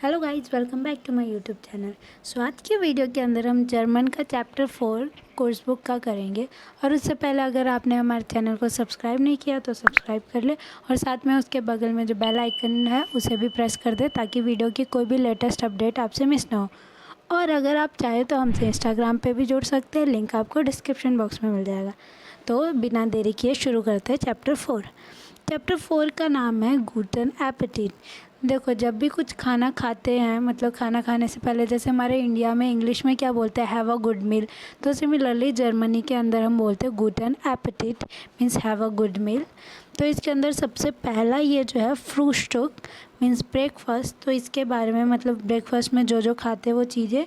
Hello guys, welcome back to my YouTube channel. So आज की video के अंदर हम जर्मन का चैप्टर 4 कोर्स बुक का करेंगे। और उससे पहले अगर आपने हमारे चैनल को सब्सक्राइब नहीं किया तो सब्सक्राइब कर ले और साथ में उसके बगल में जो बेल आइकन है उसे भी प्रेस कर दे ताकि वीडियो की कोई भी लेटेस्ट अपडेट आपसे मिस ना हो। और अगर आप चाहें तो हमसे इंस्टाग्राम पे भी जुड़ सकते हैं, लिंक आपको डिस्क्रिप्शन बॉक्स में मिल जाएगा। तो बिना देरी किए शुरू करते हैं चैप्टर 4। चैप्टर 4 का नाम है गूटन एपेटिट। देखो, जब भी कुछ खाना खाते हैं, मतलब खाना खाने से पहले, जैसे हमारे इंडिया में इंग्लिश में क्या बोलते हैं, हैव अ गुड मील, तो सिमिलरली जर्मनी के अंदर हम बोलते हैं गूटन एपेटिट means have a good meal. तो इसके अंदर सबसे पहला ये जो है फ्रूस्टुक मीन्स ब्रेकफास्ट। तो इसके बारे में, मतलब ब्रेकफास्ट में जो जो खाते हैं वो चीज़ें,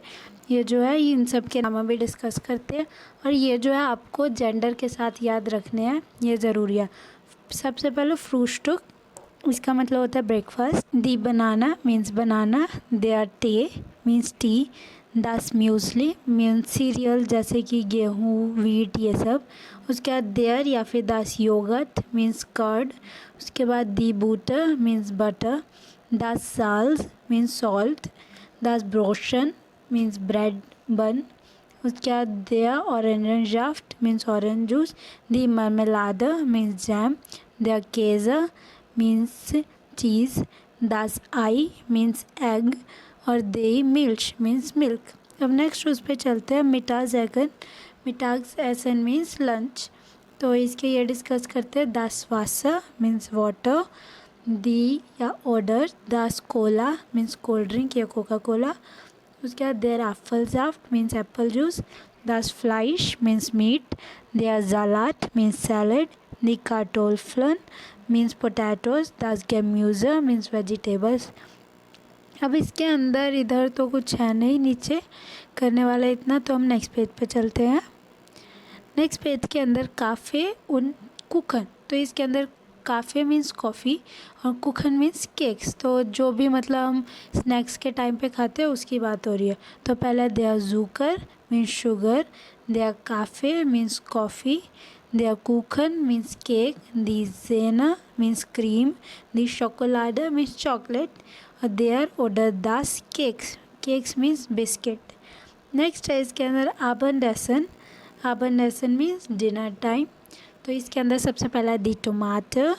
ये जो है इन सब के नाम भी डिस्कस करते हैं। और ये जो है आपको जेंडर के साथ याद रखने हैं, ये ज़रूरी है। सबसे पहले फ्रूस्टुक, इसका मतलब होता है ब्रेकफास्ट। दी बनाना मीन्स बनाना। देयर टे मीन्स टी। दास म्यूसली मीन्स सीरियल जैसे कि गेहूँ, वीट, ये सब। उसके बाद देयर या फिर दास योगर्ट मीन्स कर्ड। उसके बाद दी बूटर मीन्स बटर। दास साल्स मीन्स सॉल्ट। दास ब्रोशन मीन्स ब्रेड बन। उसके बाद देयर ऑरेंज जाफ्ट मीन्स ऑरेंज जूस। दी मरमेलादा मीन्स जैम। देयर केज़ा मीन्स चीज़। दास आई मीन्स एग और दे मिल्क मीन्स मिल्क। अब नेक्स्ट उस पर चलते हैं मिटाज एगन। मिटाज एसन मीन्स लंच। तो इसके ये डिस्कस करते हैं। दास वासा मीन्स वाटर। दी या ऑर्डर दास कोला मीन्स कोल्ड ड्रिंक या कोका कोला। उसके बाद देर एप्पल जाफ्ट मीन्स एप्पल जूस। दास फ्लाइश मीन्स मीट। देर जालाट मीन्स सैलड। दी कार्टोफ्लन मीन्स पोटैटोज। दास गेम्यूज़र मीन्स वेजिटेबल्स। अब इसके अंदर इधर तो कुछ है नहीं नीचे करने वाला इतना, तो हम नेक्स्ट पेज पे चलते हैं। नेक्स्ट पेज के अंदर काफ़े उन कुकन। तो इसके अंदर काफ़े मीन्स कॉफ़ी और कुकन मीन्स केक्स। तो जो भी मतलब हम स्नैक्स के टाइम पे खाते हैं उसकी बात हो रही है। तो पहले देयर जूकर मीन्स शुगर। देयर काफ़े मीन्स कॉफ़ी। देयर कुकन मीन्स केक। दी ज़ेना मीन्स क्रीम। दी शोकोलाडा मीन्स चॉकलेट और देयर ऑर्डर दास केक्स। केक्स मीन्स बिस्किट। नेक्स्ट है इसके अंदर आबंडेसन। आबंडेसन मीन्स डिनर टाइम। तो इसके अंदर सबसे पहला दी टमाटर,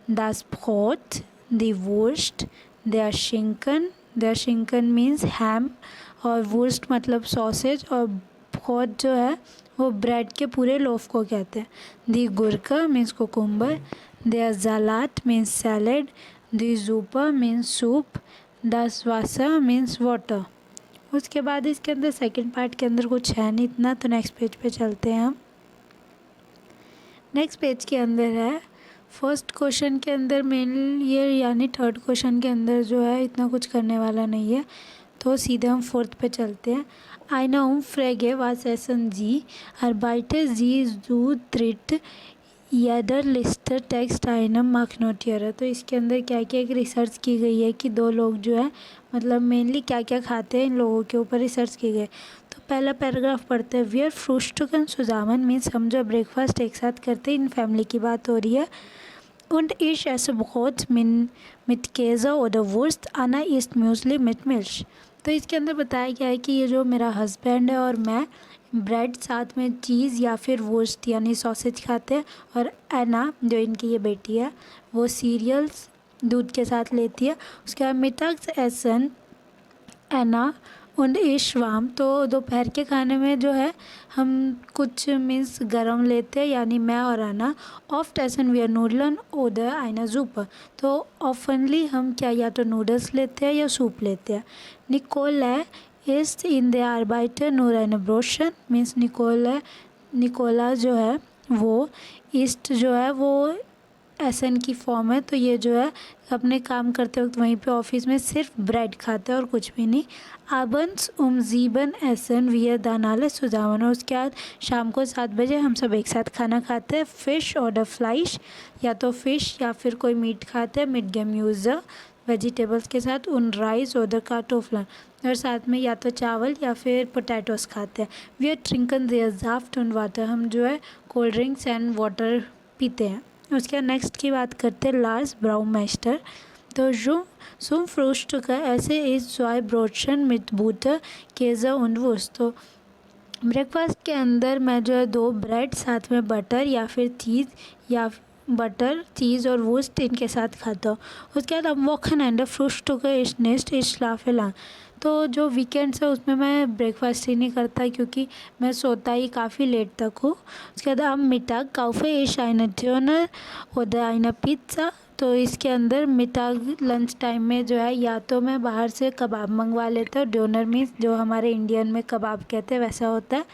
दास ब्रोट, दी वुर्स्ट, देयर शिंकन। देयर शिंकन मीन्स हैम और वुर्स्ट मतलब सॉसेज और ब्रोट जो है वो ब्रेड के पूरे लोफ को कहते हैं। दी गुरका मीन्स कुकुम्बर। देयर जालाट मीन्स सैलड। दी जूपा मीन्स सूप। दास वासा मीन्स वाटर। उसके बाद इसके अंदर सेकंड पार्ट के अंदर कुछ है नहीं इतना, तो नेक्स्ट पेज पे चलते हैं हम। नेक्स्ट पेज के अंदर है फर्स्ट क्वेश्चन के अंदर मेन ये, यानी थर्ड क्वेश्चन के अंदर जो है इतना कुछ करने वाला नहीं है, तो सीधे हम फोर्थ पे चलते हैं। आइना फ्रेगे वास एसन जी अर्बाइटे जी जू त्रिट यादर लिस्टर टेक्स्ट आइनम मार्कनोटियर। तो इसके अंदर क्या क्या एक रिसर्च की गई है कि दो लोग जो है मतलब मेनली क्या क्या खाते हैं, इन लोगों के ऊपर रिसर्च की गई। तो पहला पैराग्राफ पढ़ते हैं। वियर फ्रूस्टुकन सुजामन मीन्स हम जो ब्रेकफास्ट एक साथ करते हैं, इन फैमिली की बात हो रही है। Und ich esse Brot mit Käse oder Wurst, Anna isst Müsli mit Milch। तो इसके अंदर बताया गया है कि ये जो मेरा हस्बैंड है और मैं ब्रेड साथ में चीज़ या फिर वुर्स्ट यानी सॉसेज खाते हैं, और एना जो इनकी ये बेटी है वो सीरियल्स दूध के साथ लेती है। उसके बाद मिटाग्स एसन एना उन ईशवाम। तो दोपहर के खाने में जो है हम कुछ मीन्स गरम लेते हैं, यानी मैं और आना। ऑफ्ट एसन वी आर नूडलन ओदर आइना सूप। तो ऑफनली हम क्या या तो नूडल्स लेते हैं या सूप लेते हैं। निकोला इस्ट इन द आर्बाइटर नूर आइना ब्रोशन मीन्स निकोला जो है वो ईस्ट जो है वो एसन की फॉर्म है। तो ये जो है अपने काम करते वक्त वहीं पे ऑफिस में सिर्फ ब्रेड खाते हैं और कुछ भी नहीं। आबन्स ज़ीबन एसन वियर दानाले सुजावन। और उसके बाद शाम को 7 बजे हम सब एक साथ खाना खाते हैं। फ़िश ऑर्डर फ्लाइश, या तो फ़िश या फिर कोई मीट खाते हैं, मिट गेम्यूज़र वेजिटेबल्स के साथ। उन राइस ऑर्डर कार्टोफ्लन, और साथ में या तो चावल या फिर पोटैटोस खाते हैं। वी आर ट्रिंकन देयर जाफ्ट उन वाटर, हम जो है कोल्ड ड्रिंक्स एंड वाटर पीते हैं। उसके बाद नेक्स्ट की बात करते हैं लार्स ब्राउमेस्टर। तो zum Frühstück ऐसे ist zwei Brötchen mit Butter, Käse und Wurst। तो ब्रेकफास्ट के अंदर मैं जो है 2 ब्रेड साथ में बटर या फिर चीज़ या बटर चीज़ और वुस्ट इनके साथ खाता हूँ। उसके बाद am Wochenende frühstücke ich nicht, ich schlafe lang। तो जो वीकेंड्स है उसमें मैं ब्रेकफास्ट ही नहीं करता क्योंकि मैं सोता ही काफ़ी लेट तक हूँ। उसके बाद am Mittag kaufe ich eine Döner oder eine Pizza। तो इसके अंदर मिताग लंच टाइम में जो है या तो मैं बाहर से कबाब मंगवा लेता हूँ, डोनर मीन्स जो हमारे इंडियन में कबाब कहते हैं वैसा होता है,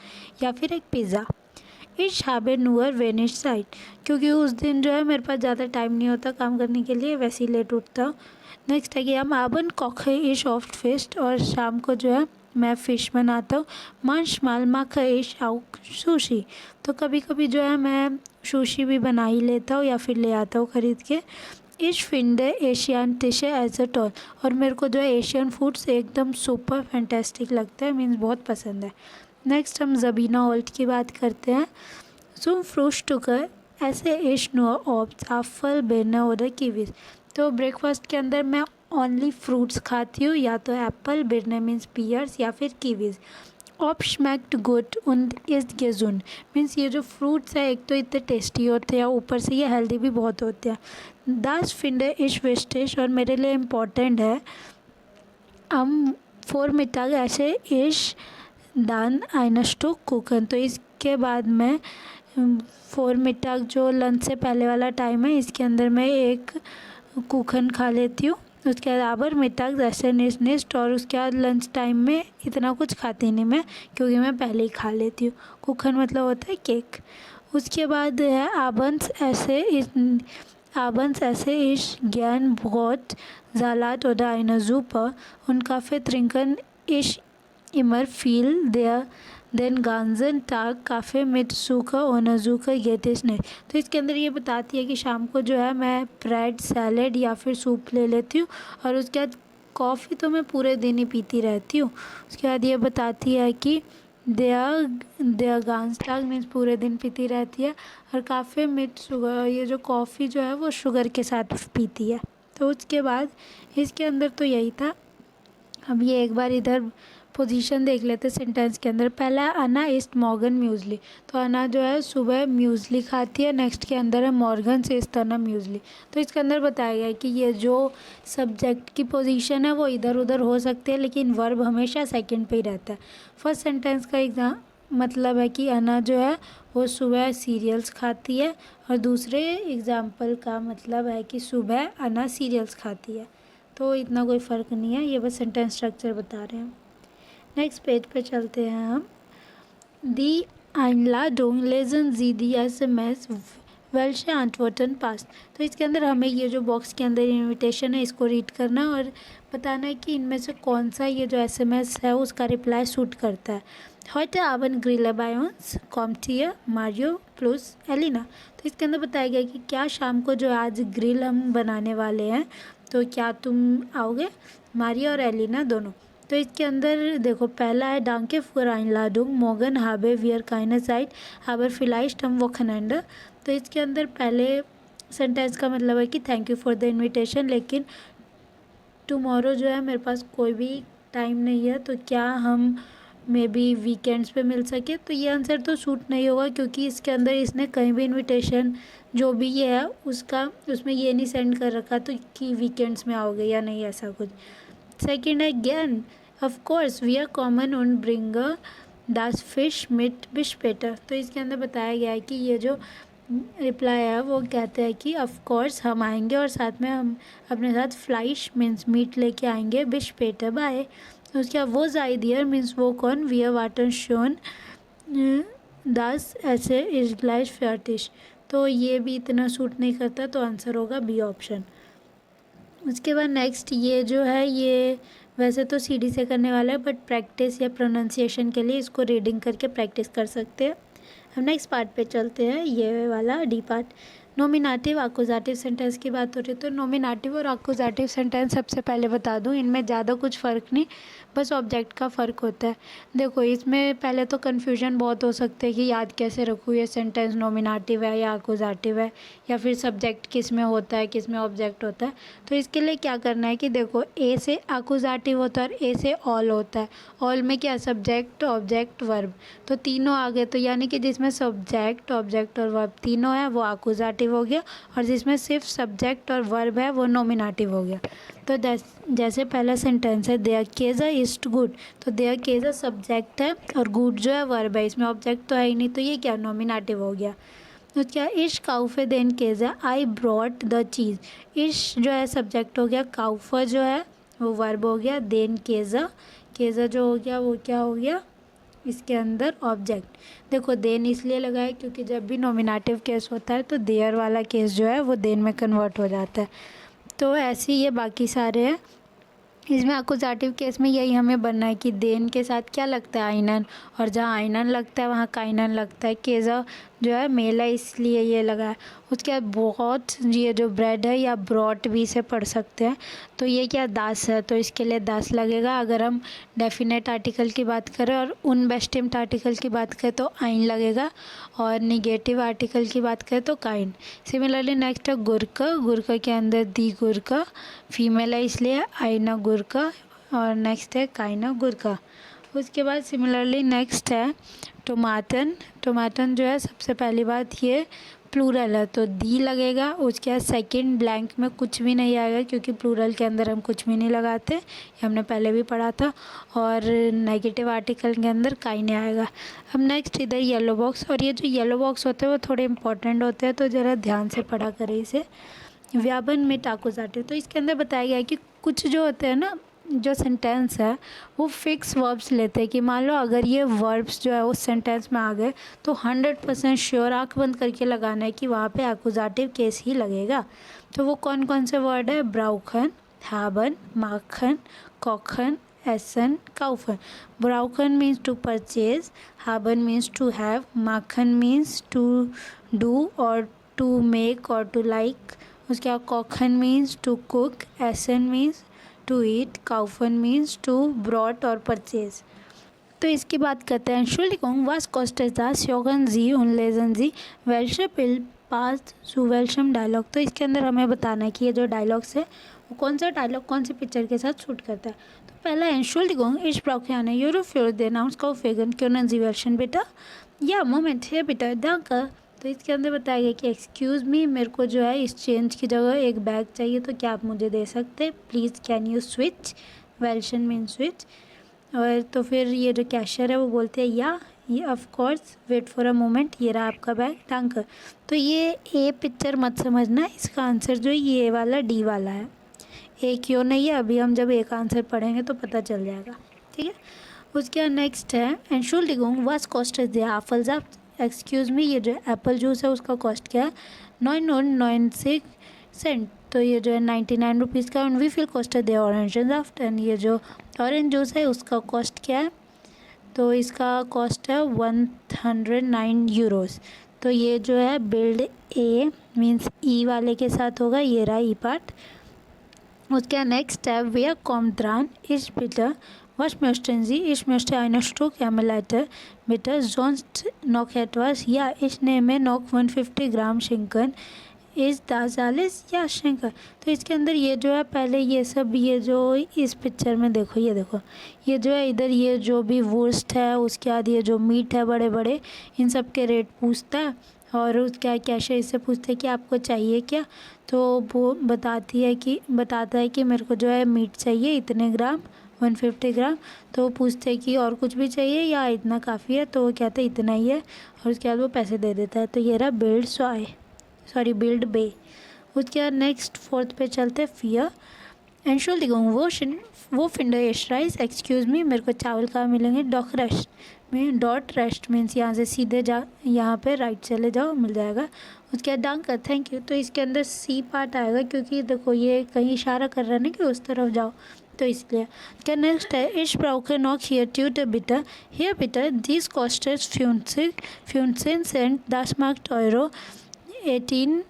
या फिर एक pizza. Ich habe nur wenig Zeit, क्योंकि उस दिन जो है मेरे पास ज़्यादा टाइम नहीं होता काम करने के लिए, वैसे ही लेट उठता हूँ। नेक्स्ट है कि am Abend koche ich oft Fisch, और शाम को जो है मैं फ़िश बनाता हूँ। manchmal mache ich auch sushi, तो कभी कभी जो है मैं सुशी भी बना ही लेता हूँ या फिर ले आता हूँ ख़रीद के। Ich finde asiatische as a toll, और मेरे को जो है एशियन फूड्स एकदम सुपर फैंटेस्टिक लगता है, मीन्स बहुत पसंद है। नेक्स्ट हम ज़बीना होल्ट की बात करते हैं। Zum Frühstück ऐसे ich nur Obst, Apfel, Birne oder Kiwis। तो ब्रेकफास्ट के अंदर मैं ओनली फ्रूट्स खाती हूँ, या तो एप्पल, बिरने मीन्स पियर्स, या फिर Kiwis. Ob schmeckt gut und ist gesund, means ये जो फ्रूट्स है एक तो इतने टेस्टी होते हैं, ऊपर से ये हेल्दी भी बहुत होते हैं। Das finde ich wichtig, और मेरे लिए इम्पोर्टेंट है। am Vormittag esse ich dann ein Stück Kuchen, तो इसके बाद मैं Vormittag जो लंच से पहले वाला टाइम है इसके अंदर मैं एक कुखन खा लेती हूँ। उसके बाद आबर मिताग जैसे निस्ट, और उसके बाद लंच टाइम में इतना कुछ खाती नहीं मैं क्योंकि मैं पहले ही खा लेती हूँ। कुखन मतलब होता है केक। उसके बाद है abends esse ich gern Brot, Salat oder eine Suppe, und Kaffee trinken ich immer viel, den ganzen Tag Kaffee mit Zucker ohne Zucker geht es nicht। तो इसके अंदर ये बताती है कि शाम को जो है मैं ब्रेड, सैलेड या फिर सूप ले लेती हूँ, और उसके बाद कॉफ़ी तो मैं पूरे दिन ही पीती रहती हूँ। उसके बाद ये बताती है कि देयर गांस्टाग मीन्स पूरे दिन पीती रहती है, और काफ़ी मिट शुगर, ये जो कॉफ़ी जो है वो शुगर के साथ पीती है। तो उसके बाद इसके अंदर तो यही था। अब ये एक बार इधर पोजीशन देख लेते सेंटेंस के अंदर। पहला अना इस्ट मॉर्गन म्यूज़ली, तो अना जो है सुबह म्यूज़ली खाती है। नेक्स्ट के अंदर है मॉर्गन से इस तरह म्यूज़ली। तो इसके अंदर बताया गया है कि ये जो सब्जेक्ट की पोजीशन है वो इधर उधर हो सकती है, लेकिन वर्ब हमेशा सेकंड पे ही रहता है। फर्स्ट सेंटेंस का एग्जाम मतलब है कि अना जो है वो सुबह सीरियल्स खाती है, और दूसरे एग्जाम्पल का मतलब है कि सुबह अना सीरियल्स खाती है। तो इतना कोई फ़र्क नहीं है, ये बस सेंटेंस स्ट्रक्चर बता रहे हैं। नेक्स्ट पेज पे चलते हैं हम। Die Einladung lesen Sie die SMS, welche Antworten passt। तो इसके अंदर हमें ये जो बॉक्स के अंदर इनविटेशन है इसको रीड करना और बताना है कि इनमें से कौन सा ये जो SMS है उसका रिप्लाई सूट करता है। Heute Abend grille bei uns, kommt ihr Mario plus Elena। तो इसके अंदर बताया गया कि क्या शाम को जो आज ग्रिल हम बनाने वाले हैं, तो क्या तुम आओगे, मारियो और एलिना दोनों। तो इसके अंदर देखो पहला है डांके für Einladung, morgen habe wir keine Zeit, aber vielleicht am Wochenende। तो इसके अंदर पहले सेंटेंस का मतलब है कि thank you for the invitation, लेकिन टुमारो जो है मेरे पास कोई भी टाइम नहीं है, तो क्या हम मे बी वीकेंड्स पे मिल सके। तो ये आंसर तो सूट नहीं होगा क्योंकि इसके अंदर इसने कहीं भी इनविटेशन जो भी ये है उसमें ये नहीं सेंड कर रखा तो कि वीकेंड्स में आओगे या नहीं, ऐसा कुछ। सेकंड है गेन, ऑफ कोर्स वी आर कॉमन उन ब्रिंग दास फिश मिट बिस्पेटर। तो इसके अंदर बताया गया है कि ये जो रिप्लाई है वो कहते हैं कि ऑफ कोर्स हम आएंगे और साथ में हम अपने साथ फ्लाइश मीन्स मीट लेके आएंगे, बिस्पेटर बाय। उसके बाद वो जाइदियर मीन्स वो कौन, वी आर वाटर शोन दास ऐसे इज ग्लाइश फर्टिश। तो ये भी इतना सूट नहीं करता, तो आंसर होगा बी ऑप्शन। उसके बाद नेक्स्ट ये जो है ये वैसे तो सीडी से करने वाला है, बट प्रैक्टिस या प्रोनाउंसिएशन के लिए इसको रीडिंग करके प्रैक्टिस कर सकते हैं। हम नेक्स्ट पार्ट पे चलते हैं, ये वाला D part. Nominative accusative sentence की बात हो रही है तो नॉमिनेटिव और अक्यूजेटिव सेंटेंस सबसे पहले बता दूं, इनमें ज़्यादा कुछ फ़र्क नहीं, बस ऑब्जेक्ट का फ़र्क होता है। देखो इसमें पहले तो कन्फ्यूजन बहुत हो सकते हैं कि याद कैसे रखूँ, ये सेंटेंस नॉमिनेटिव है या अक्यूजेटिव है, या फिर सब्जेक्ट किस में होता है किस में ऑब्जेक्ट होता है। तो इसके लिए क्या करना है कि देखो ए से अक्यूजेटिव होता है और ए से ऑल होता है। ऑल में क्या, सब्जेक्ट ऑब्जेक्ट वर्ब, तो तीनों आ गए। तो यानी कि जिसमें सब्जेक्ट ऑब्जेक्ट और वर्ब तीनों है वो अक्यूजेटिव हो गया, और जिसमें सिर्फ सब्जेक्ट और वर्ब है वो नॉमिनेटिव हो गया। तो जैसे पहला सेंटेंस है देयर केज़ा इज़ गुड, तो देयर केज़ा सब्जेक्ट है और गुड जो है वर्ब है, इसमें ऑब्जेक्ट तो है ही नहीं, तो ये क्या नॉमिनेटिव हो गया। तो क्या इश काउफे देन केज़ा आई ब्रॉट द चीज़, इश जो है सब्जेक्ट हो गया, काउफा जो है वो वर्ब हो गया, देन केज़ा, केज़ा जो हो गया वो क्या हो गया इसके अंदर ऑब्जेक्ट। देखो देन इसलिए लगा है क्योंकि जब भी नॉमिनेटिव केस होता है तो देयर वाला केस जो है वो देन में कन्वर्ट हो जाता है। तो ऐसे ही ये बाकी सारे हैं। इसमें अक्यूजेटिव केस में यही हमें बनना है कि देन के साथ क्या लगता है आइनन, और जहाँ आइनन लगता है वहाँ काइनन लगता है। केज़ा जो है मेल है इसलिए ये लगा है। उसके बाद बहुत, ये जो ब्रेड है या ब्रॉट भी इसे पढ़ सकते हैं, तो ये क्या दास है, तो इसके लिए दास लगेगा। अगर हम डेफिनेट आर्टिकल की बात करें और उनबेस्टिम्ड आर्टिकल की बात करें तो आइन लगेगा, और निगेटिव आर्टिकल की बात करें तो काइन। सिमिलरली नेक्स्ट है गुरका, गुरका के अंदर दी गुरका फीमेल है इसलिए आइना गुरका, और नेक्स्ट है काइना गुरका। उसके बाद सिमिलरली नेक्स्ट है टोमाटन, टोमाटन जो है सबसे पहली बात ये प्लूरल है तो दी लगेगा। उसके बाद सेकंड ब्लैंक में कुछ भी नहीं आएगा क्योंकि प्लूरल के अंदर हम कुछ भी नहीं लगाते, ये हमने पहले भी पढ़ा था। और नेगेटिव आर्टिकल के अंदर काइने आएगा। अब नेक्स्ट इधर येलो बॉक्स, और ये जो येलो बॉक्स होते हैं वो थोड़े इंपॉर्टेंट होते हैं तो ज़रा ध्यान से पढ़ा करें इसे। व्यापन में अक्यूजेटिव, तो इसके अंदर बताया गया है कि कुछ जो होते हैं ना, जो सेंटेंस है वो फिक्स वर्ब्स लेते हैं कि मान लो अगर ये वर्ब्स जो है उस सेंटेंस में आ गए तो 100% श्योर आँख बंद करके लगाना है कि वहाँ पे अक्यूजेटिव केस ही लगेगा। तो वो कौन कौन से वर्ड है, ब्राउखन, हैबन, माखन, कॉखन, एसन, काउफन। ब्राउखन मीन्स टू परचेज, हैबन मीन्स टू हैव, माखन मीन्स टू डू और टू मेक और टू लाइक। उसके बाद कॉखन मीन्स टू कुक, एसन मीन्स टू ईट, काउफन मीन्स टू ब्रॉट और परचेज। तो इसकी बात करते हैं। Entschuldigung, was kostet das? Hören Sie und lesen Sie welche Bild passt zu welchem dialogue. तो इसके अंदर हमें बताना है कि ये जो डायलॉग्स है वो कौन सा डायलॉग कौन सी पिक्चर के साथ शूट करता है। तो पहला Entschuldigung, ich brauche eine Euro für den Auskaufwagen, können Sie welchen bitte? या मोमेंट है बेटा, danke। तो इसके अंदर बताया गया कि एक्सक्यूज़ मी, मेरे को जो है इस चेंज की जगह एक बैग चाहिए, तो क्या आप मुझे दे सकते हैं, प्लीज़ कैन यू स्विच, वेल्शन मीन स्विच। और तो फिर ये जो कैशियर है वो बोलते हैं या ये of course, wait for a moment, ये रहा आपका बैग, थैंक। तो ये ए पिक्चर मत समझना, इसका आंसर जो है ये वाला डी वाला है, ए क्यों नहीं है अभी हम जब एक आंसर पढ़ेंगे तो पता चल जाएगा, ठीक है। उसके बाद नेक्स्ट है Entschuldigung, was kostet der Apfelsaft? Excuse me, ये जो एप्पल जूस है उसका कॉस्ट क्या है, 9.96 सेंट, तो ये जो है 99 रुपीज़ का। एंड वी फील कॉस्ट है ऑरेंज साफ्ट, एंड ये जो ऑरेंज जूस है उसका कॉस्ट क्या है, तो इसका कॉस्ट है 109 यूरोज़। तो ये जो है बिल्ड ए मीन्स ई वाले के साथ होगा, ये रहा ई पार्ट। उसके नेक्स्ट है wer kommt dran, ich bitte, was möchten Sie, ich möchte ein Stück Marmelade bitte, sonst noch etwas, ja ich nehme noch 150 gram Schinken, इस das alles, या Schinken। तो इसके अंदर ये जो है पहले ये सब, ये जो इस पिक्चर में देखो, ये देखो ये जो है इधर ये जो भी वुर्स्ट है, उसके बाद ये जो मीट है बड़े बड़े, इन सब के रेट पूछता है। और उसका कैशियर इससे पूछते हैं कि आपको चाहिए क्या, तो वो बताता है कि मेरे को जो है मीट चाहिए इतने ग्राम, 150 ग्राम। तो वो पूछते हैं कि और कुछ भी चाहिए या इतना काफ़ी है, तो वो कहते हैं इतना ही है, और उसके बाद वो पैसे दे देता है। तो ये रहा बिल्ड बे। उसके बाद नेक्स्ट फोर्थ पे चलते फियर। Entschuldigung, वो फिंडर राइस, एक्सक्यूज़ मी, मेरे को चावल कहाँ मिलेंगे, डॉक रेस्ट में, डॉट रेस्ट मीन्स यहाँ से सीधे यहाँ पे राइट चले जाओ मिल जाएगा। उसके बाद डांक थैंक यू, तो इसके अंदर सी पार्ट आएगा क्योंकि देखो ये कहीं इशारा कर रहा है ना कि उस तरफ जाओ, तो इसलिए। क्या नेक्स्ट है ich brauche noch hier Tüte bitte, hier bitte, dies kostet 15 Cent, das macht Euro 18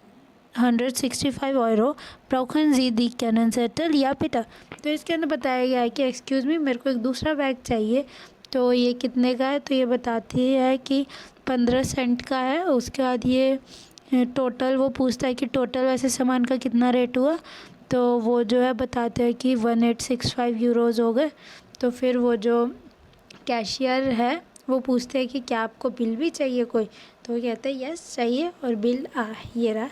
165 € ब्राउखन जी दी कैनन सेटल या पिटा। तो इसके अंदर बताया गया है कि एक्सक्यूज़ मी मेरे को एक दूसरा बैग चाहिए, तो ये कितने का है, तो ये बताती है कि 15 सेंट का है। उसके बाद ये टोटल वो पूछता है कि टोटल वैसे सामान का कितना रेट हुआ, तो वो जो है बताते हैं कि 1865 यूरोज़ हो गए। तो फिर वो जो कैशियर है वो पूछते हैं कि क्या आपको बिल भी चाहिए कोई, तो वो कहते हैं यस चाहिए, और बिल ये रहा,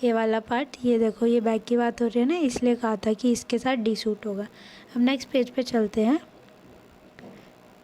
ये वाला पार्ट। ये देखो ये बैग की बात हो रही है ना, इसलिए कहा था कि इसके साथ डी सूट होगा। अब नेक्स्ट पेज पे चलते हैं।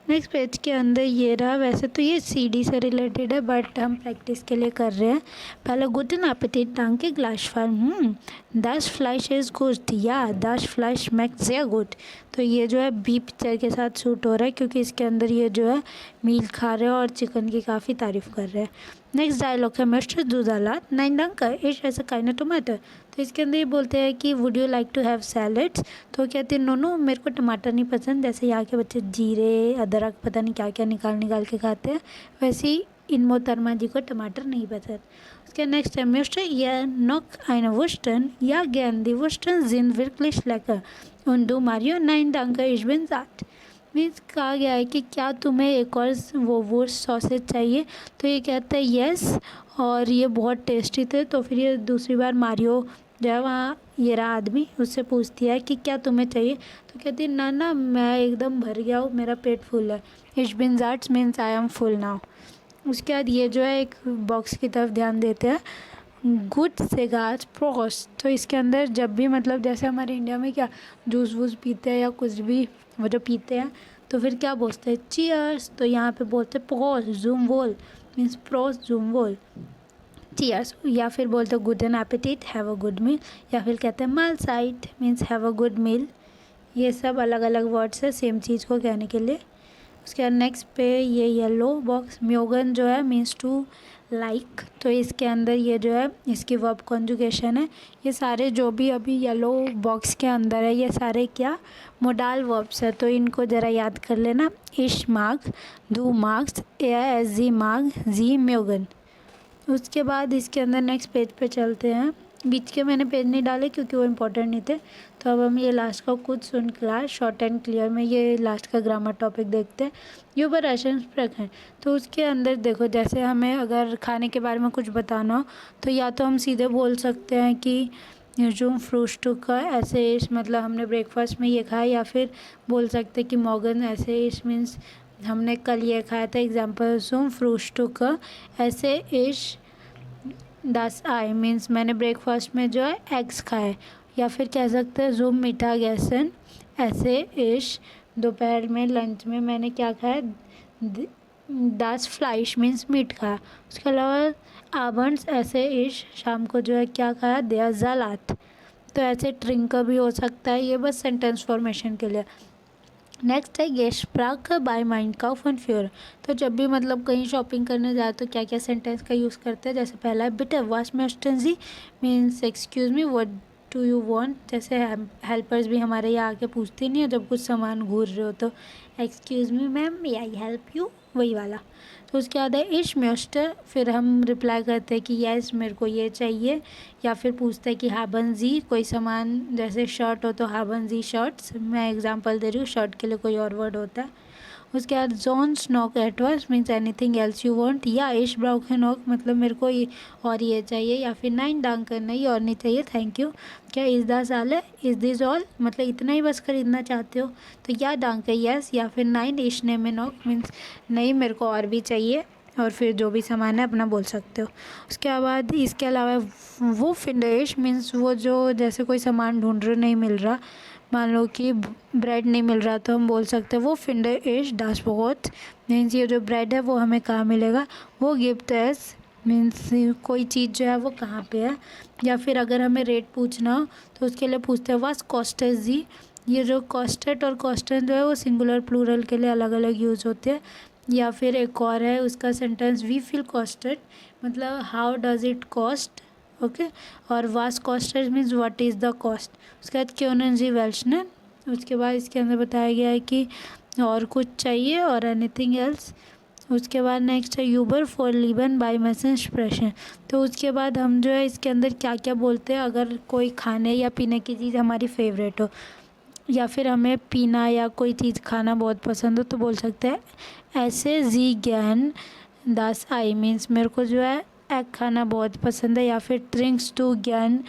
नेक्स्ट पेज के अंदर ये रहा, वैसे तो ये सीडी से रिलेटेड है बट हम प्रैक्टिस के लिए कर रहे हैं। पहले गुटन appétit danke gleichfalls, das Fleisch ist gut, या das Fleisch schmeckt sehr gut। तो ये जो है बी पिक्चर के साथ शूट हो रहा है क्योंकि इसके अंदर ये जो है मील खा रहे हैं और चिकन की काफ़ी तारीफ़ कर रहे हैं। नेक्स्ट डायलॉग है मिस्टर दूधालात नाइन डंकर इश ऐसा काइना टमाटर। तो इसके अंदर ये बोलते हैं कि would you like to have salads, तो कहते हैं नो नो मेरे को टमाटर नहीं पसंद, जैसे यहाँ के बच्चे जीरे अदरक पता नहीं क्या क्या निकाल के खाते हैं, वैसे ही इन मोहतरमा जी को टमाटर नहीं पसंद। उसके नेक्स्ट है मिस्टर या नॉक eine Wursten या gern die Wursten sind wirklich lecker und du Mario nein danke ich bin satt। Means कहा गया है कि क्या तुम्हें एक और वो वुर्स्ट सॉसेज चाहिए, तो ये कहता है यस और ये बहुत टेस्टी थे। तो फिर ये दूसरी बार मारियो जो है वहाँ ये रहा आदमी उससे पूछती है कि क्या तुम्हें चाहिए, तो कहती है ना ना मैं एकदम भर गया हूँ, मेरा पेट फुल है। इश बिन ज़ाट्स means I am full now. उसके बाद ये जो है एक बॉक्स की तरफ ध्यान देते हैं, गुड सेगार्स प्रोस्ट। तो इसके अंदर जब भी मतलब जैसे हमारे इंडिया में क्या जूस वूस पीते हैं या कुछ भी वो जो पीते हैं तो फिर क्या बोलते हैं चीयर्स, तो यहाँ पे बोलते हैं प्रोस्ट जूम वोल मीन्स प्रोस्ट जूम वोल चीयर्स, या फिर बोलते हैं गुड एन एपेटिट हैव अ गुड मील, या फिर कहते हैं माल साइट means have a good meal. ये सब अलग अलग वर्ड्स है सेम चीज़ को कहने के लिए। उसके बाद नेक्स्ट पे ये येलो बॉक्स म्योगन जो है मीन्स टू लाइक, तो इसके अंदर ये जो है इसकी वर्ब कॉन्जुगेशन है। ये सारे जो भी अभी येलो बॉक्स के अंदर है ये सारे क्या मोडाल वर्ब्स है, तो इनको ज़रा याद कर लेना। इश मार्ग दू मार्क्स एस जी मार्ग जी म्योगन। उसके बाद इसके अंदर नेक्स्ट पेज पे चलते हैं। बीच के मैंने पेज नहीं डाले क्योंकि वो इम्पोर्टेंट नहीं थे, तो अब हम ये लास्ट का कुछ सुन क्लास शॉर्ट एंड क्लियर में ये लास्ट का ग्रामर टॉपिक देखते हैं। ये ऊपर राशन है, तो उसके अंदर देखो जैसे हमें अगर खाने के बारे में कुछ बताना हो तो या तो हम सीधे बोल सकते हैं कि जूम फ्रूस्टुक का ऐसे इश मतलब हमने ब्रेकफास्ट में ये खाया, या फिर बोल सकते कि मॉर्गन ऐसे इश मीन्स हमने कल ये खाया था। एग्जाम्पल जूम फ्रूस्टुक का ऐसे इश दस आई मीन्स मैंने ब्रेकफास्ट में जो है एग्स खाए, या फिर कह सकते हैं जूम मीठा गैसन ऐसे इश दोपहर में लंच में मैंने क्या खाया दस फ्लाइश मीन्स मीट खाया। उसके अलावा आबंस ऐसे इश शाम को जो है क्या खाया दिया जलात, तो ऐसे ड्रिंक का भी हो सकता है। ये बस सेंटेंस फॉर्मेशन के लिए। नेक्स्ट है गेस्प्राक बाय माइंड काउफ एंड फ्योर, तो जब भी मतलब कहीं शॉपिंग करने जाए तो क्या क्या सेंटेंस का यूज़ करते हैं। जैसे पहला है बिटर वाश मेस्टेंजी means excuse me what do you want, जैसे हेल्पर्स भी हमारे यहाँ आके पूछती नहीं है जब कुछ सामान घूर रहे हो तो excuse me ma'am may I help you, वही वाला। तो उसके बाद है इश म्योस्टर, फिर हम रिप्लाई करते हैं कि यस मेरे को ये चाहिए, या फिर पूछते हैं कि हाबन जी कोई सामान जैसे शर्ट हो तो हाबन जी शर्ट्स, मैं एग्जांपल दे रही हूँ शर्ट के लिए कोई और वर्ड होता है। उसके बाद जोन स्नॉक एटवर्स means anything else you want, या इश ब्राउखनॉक मतलब मेरे को ये और ये चाहिए, या फिर नाइन डांकर नहीं और नहीं चाहिए थैंक यू। क्या इस दा साल है इस दिस ऑल मतलब इतना ही बस खरीदना चाहते हो, तो या डांकर यस, या फिर नाइन इश ने में नॉक मीन्स नहीं मेरे को और भी चाहिए, और फिर जो भी सामान है अपना बोल सकते हो। उसके बाद इसके अलावा वो फिंडरेश मीन्स वो जो जैसे कोई सामान ढूंढ रहे नहीं मिल रहा, मान लो कि ब्रेड नहीं मिल रहा तो हम बोल सकते हैं वो फिंडर इश दास बहुत मीन्स ये जो ब्रेड है वो हमें कहाँ मिलेगा, वो गिफ्ट एस मीन्स कोई चीज़ जो है वो कहाँ पे है। या फिर अगर हमें रेट पूछना हो तो उसके लिए पूछते हैं वास कॉस्टेज जी, ये जो कॉस्टेट और कॉस्टन जो है वो सिंगुलर प्लूरल के लिए अलग अलग यूज़ होते हैं। या फिर एक और है उसका सेंटेंस वी फील कॉस्टेड मतलब how does it cost, okay. और वास costed means what is the cost. उसके बाद क्यों जी वेल्शनर, उसके बाद इसके अंदर बताया गया है कि और कुछ चाहिए और एनीथिंग एल्स, उसके बाद नेक्स्ट है यूबर फॉर लिबन बाय मैसन एक्सप्रेशन। तो उसके बाद हम जो है इसके अंदर क्या क्या बोलते हैं, अगर कोई खाने या पीने की चीज़ हमारी फेवरेट हो या फिर हमें पीना या कोई चीज़ खाना बहुत पसंद हो तो बोल सकते हैं ऐसे जी ज्ञान दास आई मीन्स मेरे को जो है एग खाना बहुत पसंद है, या फिर ड्रिंक्स टू ज्ञान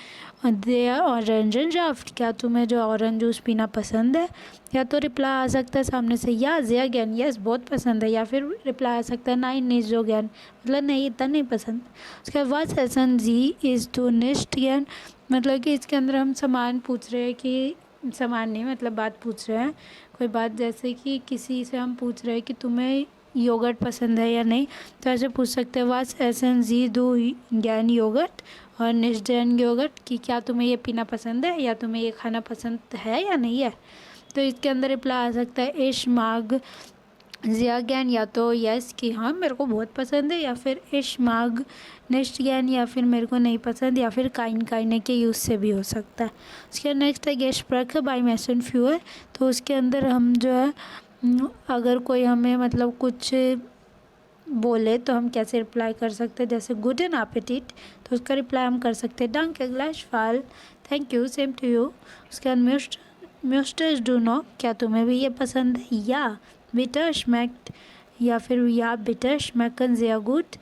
दे ऑरेंज ड्राफ्ट, क्या तुम्हें जो ऑरेंज जूस पीना पसंद है। या तो रिप्लाई आ सकता है सामने से या जिया ज्ञान यस बहुत पसंद है, या फिर रिप्लाई आ सकता है नहीं निज जो ज्ञान मतलब नहीं इतना नहीं पसंद। उसके बाद सेशन जी इज़ टू निस्ट ज्ञान, मतलब कि इसके अंदर हम सामान पूछ रहे हैं कि सामान नहीं मतलब बात पूछ रहे हैं कोई बात, जैसे कि किसी से हम पूछ रहे हैं कि तुम्हें योगर्ट पसंद है या नहीं, तो ऐसे पूछ सकते हैं वास एसन जी दो ज्ञान योगर्ट और निश्चयन योगर्ट कि क्या तुम्हें ये पीना पसंद है या तुम्हें ये खाना पसंद है या नहीं है। तो इसके अंदर रिप्लाई आ सकता है इश माग जिया ज्ञान या तो यस कि हाँ मेरे को बहुत पसंद है, या फिर इश माग निश्च ज्ञान या फिर मेरे को नहीं पसंद, या फिर काइन काइने के यूज़ से भी हो सकता है। उसके नेक्स्ट है गेस्ट प्रख बाय मैसन फ्यूअर। तो उसके अंदर हम जो है अगर कोई हमें मतलब कुछ बोले तो हम कैसे रिप्लाई कर सकते हैं, जैसे गुड एन एपेटिट तो उसका रिप्लाई हम कर सकते हैं डंक ग्लास फाल thank you same to you. उसके बाद म्यूस्टर्स डू नो क्या तुम्हें भी ये पसंद है, या बिटर श्मैक्ट या फिर या बिटर श्मैकन ज़िया गुड।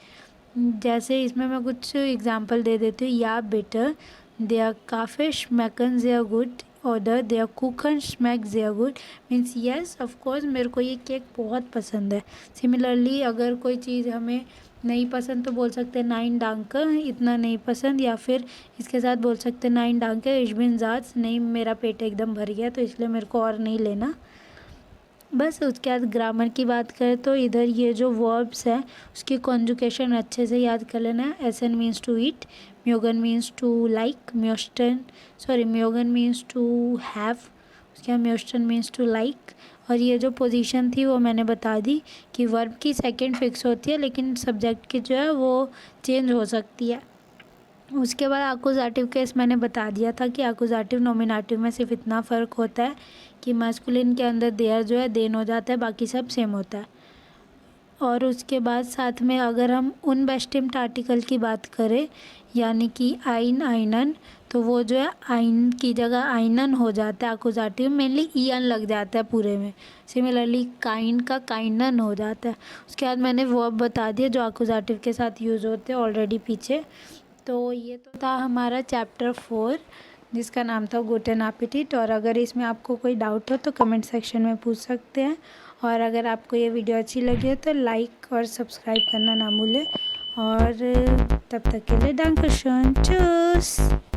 जैसे इसमें मैं कुछ एग्जांपल दे देती हूँ, या बिटर देयर काफ़े श्मैकन ज़िया गुड ऑर्डर देयर कुकन स्मैक ज़िया गुड मीन्स येस ऑफ कोर्स मेरे को ये केक बहुत पसंद है। सिमिलरली अगर कोई चीज़ हमें नहीं पसंद तो बोल सकते हैं नाइन डांके इतना नहीं पसंद, या फिर इसके साथ बोल सकते हैं नाइन डांके इश बिन ज़ात नहीं मेरा पेट एकदम भर गया तो इसलिए मेरे को और नहीं लेना। बस उसके बाद ग्रामर की बात करें तो इधर ये जो वर्ब्स है उसकी कॉन्जुकेशन अच्छे से याद कर लेना है। एसन मीन्स टू ईट, म्योगन मीन्स टू लाइक, म्योगन मीन्स टू हैव, उसके बाद म्योस्टन मीन्स टू लाइक। और ये जो पोजीशन थी वो मैंने बता दी कि वर्ब की सेकंड फिक्स होती है लेकिन सब्जेक्ट की जो है वो चेंज हो सकती है। उसके बाद आकुजाटिव केस मैंने बता दिया था कि आकुजाटिव नॉमिनेटिव में सिर्फ इतना फ़र्क होता है कि मास्कुलिन के अंदर देयर जो है देन हो जाता है, बाकी सब सेम होता है। और उसके बाद साथ में अगर हम उन बेस्टिम्ड आर्टिकल की बात करें यानी कि आइन आइनन तो वो जो है आइन की जगह आइनन हो जाता है आकुजाटिव, मेनली ईएन लग जाता है पूरे में। सिमिलरली काइन का काइनन हो जाता है। उसके बाद मैंने वर्ब बता दिया जो आकुजाटिव के साथ यूज़ होते हैं ऑलरेडी पीछे। तो ये तो था हमारा चैप्टर 4 जिसका नाम था गुड एन एपेटिट। और अगर इसमें आपको कोई डाउट हो तो कमेंट सेक्शन में पूछ सकते हैं, और अगर आपको ये वीडियो अच्छी लगी है तो लाइक और सब्सक्राइब करना ना भूलें। और तब तक के लिए danke schön, tschüss।